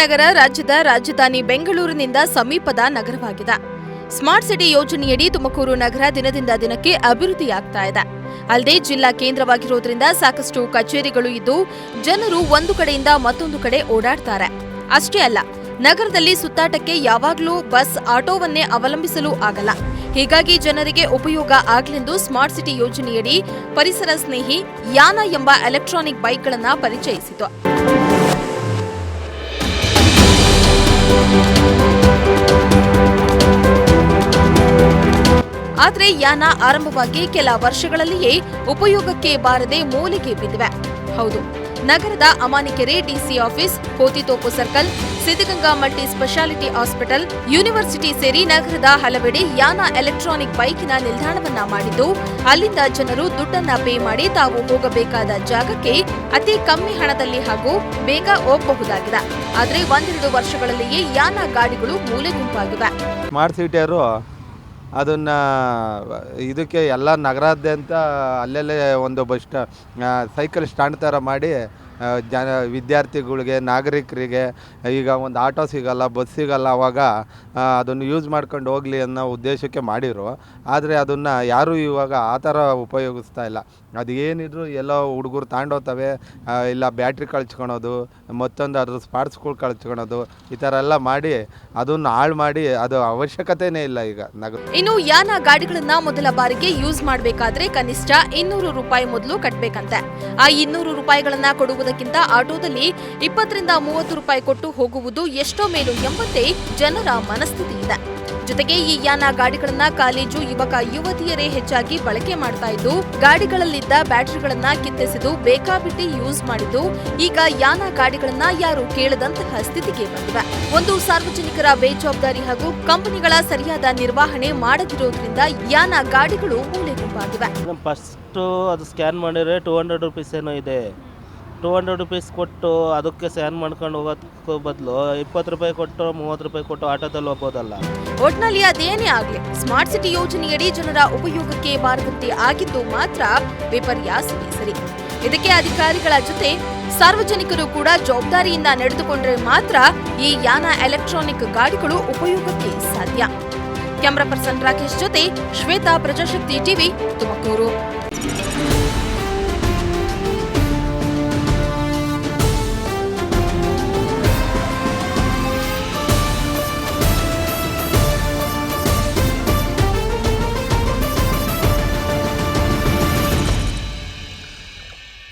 ನಗರ ರಾಜ್ಯದ ರಾಜಧಾನಿ ಬೆಂಗಳೂರಿನಿಂದ ಸಮೀಪದ ನಗರವಾಗಿದೆ. ಸ್ಮಾರ್ಟ್ ಸಿಟಿ ಯೋಜನೆಯಡಿ ತುಮಕೂರು ನಗರ ದಿನದಿಂದ ದಿನಕ್ಕೆ ಅಭಿವೃದ್ಧಿಯಾಗ್ತಾ ಇದೆ. ಅಲ್ಲದೆ ಜಿಲ್ಲಾ ಕೇಂದ್ರವಾಗಿರೋದ್ರಿಂದ ಸಾಕಷ್ಟು ಕಚೇರಿಗಳು ಇದ್ದು ಜನರು ಒಂದು ಕಡೆಯಿಂದ ಮತ್ತೊಂದು ಕಡೆ ಓಡಾಡ್ತಾರೆ. ಅಷ್ಟೇ ಅಲ್ಲ, ನಗರದಲ್ಲಿ ಸುತ್ತಾಟಕ್ಕೆ ಯಾವಾಗಲೂ ಬಸ್, ಆಟೋವನ್ನೇ ಅವಲಂಬಿಸಲು ಆಗಲ್ಲ. ಹೀಗಾಗಿ ಜನರಿಗೆ ಉಪಯೋಗ ಆಗಲೆಂದು ಸ್ಮಾರ್ಟ್ ಸಿಟಿ ಯೋಜನೆಯಡಿ ಪರಿಸರ ಸ್ನೇಹಿ ಯಾನ ಎಂಬ ಎಲೆಕ್ಟ್ರಾನಿಕ್ ಬೈಕ್ಗಳನ್ನು ಪರಿಚಯಿಸಿತು. ಆದರೆ ಯಾನ ಆರಂಭವಾಗಿ ಕೆಲ ವರ್ಷಗಳಲ್ಲಿಯೇ ಉಪಯೋಗಕ್ಕೆ ಬಾರದೆ ಮೂಲೆಗೆ ಬಿದ್ದಿವೆ. ಹೌದು, ನಗರದ Amanikere DC office, Kotithopu circle, Siddaganga multi speciality hospital, university ಸೇರಿ ನಗರದ ಹಲವೆಡೆ ಯಾನ ಎಲೆಕ್ಟ್ರಾನಿಕ್ ಬೈಕಿನ ನಿಲ್ದಾಣವನ್ನ ಮಾಡಿದ್ದು, ಅಲ್ಲಿಂದ ಜನರು ದುಡ್ಡನ್ನ ಪೇ ಮಾಡಿ ತಾವು ಹೋಗಬೇಕಾದ ಜಾಗಕ್ಕೆ ಅತಿ ಕಮ್ಮಿ ಹಣದಲ್ಲಿ ಹಾಗೂ ಬೇಗ ಹೋಗಬಹುದಾಗಿದೆ. ಆದರೆ 1-2 ವರ್ಷಗಳಲ್ಲಿಯೇ ಯಾನ ಗಾಡಿಗಳು ಮೂಲೆ ಗುಂಪಾಗಿವೆ. ಸ್ಮಾರ್ಟ್ ಸಿಟಿಯವರು ಅದನ್ನು ಇದಕ್ಕೆ ಎಲ್ಲ ನಗರಾದ್ಯಂತ ಅಲ್ಲೆಲ್ಲೇ ಒಂದು ಸೈಕಲ್ ಸ್ಟ್ಯಾಂಡ್ ಥರ ಮಾಡಿ ವಿದ್ಯಾರ್ಥಿಗಳಿಗೆ, ನಾಗರಿಕರಿಗೆ ಈಗ ಒಂದು ಆಟೋ ಸಿಗಲ್ಲ, ಬಸ್ ಸಿಗಲ್ಲ, ಅವಾಗ ಅದನ್ನು ಯೂಸ್ ಮಾಡ್ಕೊಂಡು ಹೋಗಲಿ ಅನ್ನೋ ಉದ್ದೇಶಕ್ಕೆ ಮಾಡಿರು. ಆದರೆ ಅದನ್ನು ಯಾರೂ ಇವಾಗ ಆ ಥರ ಉಪಯೋಗಿಸ್ತಾ ಇಲ್ಲ. ಅದು ಏನಿದ್ರು ಎಲ್ಲೋ ಹುಡುಗರು ತಾಂಡೋಗ್ತವೆ, ಇಲ್ಲ ಬ್ಯಾಟ್ರಿ ಕಳ್ಚ್ಕೊಳೋದು, ಮತ್ತೊಂದು ಅದ್ರ ಸ್ಪಾರ್ಟ್ಸ್ಗಳು ಕಳ್ಚ್ಕೊಳೋದು, ಈ ಥರ ಎಲ್ಲ ಮಾಡಿ ಅದನ್ನು ಹಾಳು ಮಾಡಿ ಅದು ಅವಶ್ಯಕತೆನೇ ಇಲ್ಲ ಈಗ ನಗರ. ಇನ್ನು ಯಾನ ಗಾಡಿಗಳನ್ನ ಮೊದಲ ಬಾರಿಗೆ ಯೂಸ್ ಮಾಡಬೇಕಾದ್ರೆ ಕನಿಷ್ಠ 200 ರೂಪಾಯಿ ಮೊದಲು ಕಟ್ಟಬೇಕಂತೆ. ಆ 200 ರೂಪಾಯಿಗಳನ್ನ ಕೊಡುವುದಕ್ಕಿಂತ ಆಟೋದಲ್ಲಿ 20ರಿಂದ 30 ರೂಪಾಯಿ ಕೊಟ್ಟು ಹೋಗುವುದು ಎಷ್ಟೋ ಮೇಲು ಎಂಬಂತೆ ಜನರ ಮನಸ್ಥಿತಿ ಇದೆ. ಜೊತೆಗೆ ಈ ಯಾನ ಗಾಡಿಗಳನ್ನ ಕಾಲೇಜು ಯುವಕ ಯುವತಿಯರೇ ಹೆಚ್ಚಾಗಿ ಬಳಕೆ ಮಾಡ್ತಾ ಇದ್ದು, ಗಾಡಿಗಳಲ್ಲಿದ್ದ ಬ್ಯಾಟರಿಗಳನ್ನ ಕಿತ್ತೆಸೆದು ಬೇಕಾಬಿಟ್ಟಿ ಯೂಸ್ ಮಾಡಿದ್ದು, ಈಗ ಯಾನ ಗಾಡಿಗಳನ್ನ ಯಾರು ಕೇಳದಂತಹ ಸ್ಥಿತಿಗೆ ಬಂದಿವೆ. ಒಂದು ಸಾರ್ವಜನಿಕರ ಬೇಜವಾಬ್ದಾರಿ ಹಾಗೂ ಕಂಪನಿಗಳ ಸರಿಯಾದ ನಿರ್ವಹಣೆ ಮಾಡದಿರೋದ್ರಿಂದ ಯಾನ ಗಾಡಿಗಳು ಮೂಲೆ ಗುಂಪಾಗಿವೆ. ಫಸ್ಟ್ ಅದು ಸ್ಕ್ಯಾನ್ ಮಾಡಿದ್ರೆ 200 ರುಪೀಸ್ ಏನೋ ಇದೆ. 200 ರುಪೀಸ್ ಕೊಟ್ಟು ಅದಕ್ಕೆ ಸ್ಕ್ಯಾನ್ ಮಾಡ್ಕೊಂಡು ಹೋಗೋದಕ್ಕೂ ಬದಲು 20 ರೂಪಾಯಿ ಕೊಟ್ಟು 30 ರೂಪಾಯಿ ಕೊಟ್ಟು ಆಟೋದಲ್ಲಿ ಹೋಗ್ಬೋದಲ್ಲ. ಒಟ್ನಲ್ಲಿ ಅದೇನೇ ಆಗಲಿ, ಸ್ಮಾರ್ಟ್ ಸಿಟಿ ಯೋಜನೆಯಡಿ ಜನರ ಉಪಯೋಗಕ್ಕೆ ಬಾರದಂತೆ ಆಗಿದ್ದು ಮಾತ್ರ ವಿಪರ್ಯಾಸವೇ ಸರಿ. ಇದಕ್ಕೆ ಅಧಿಕಾರಿಗಳ ಜೊತೆ ಸಾರ್ವಜನಿಕರು ಕೂಡ ಜವಾಬ್ದಾರಿಯಿಂದ ನಡೆದುಕೊಂಡ್ರೆ ಮಾತ್ರ ಈ ಯಾನ ಎಲೆಕ್ಟ್ರಾನಿಕ್ ಗಾಡಿಗಳು ಉಪಯೋಗಕ್ಕೆ ಸಾಧ್ಯ. ಕ್ಯಾಮರಾ ಪರ್ಸನ್ ರಾಕೇಶ್ ಜೊತೆ ಶ್ವೇತಾ, ಪ್ರಜಾಶಕ್ತಿ ಟಿವಿ, ತುಮಕೂರು.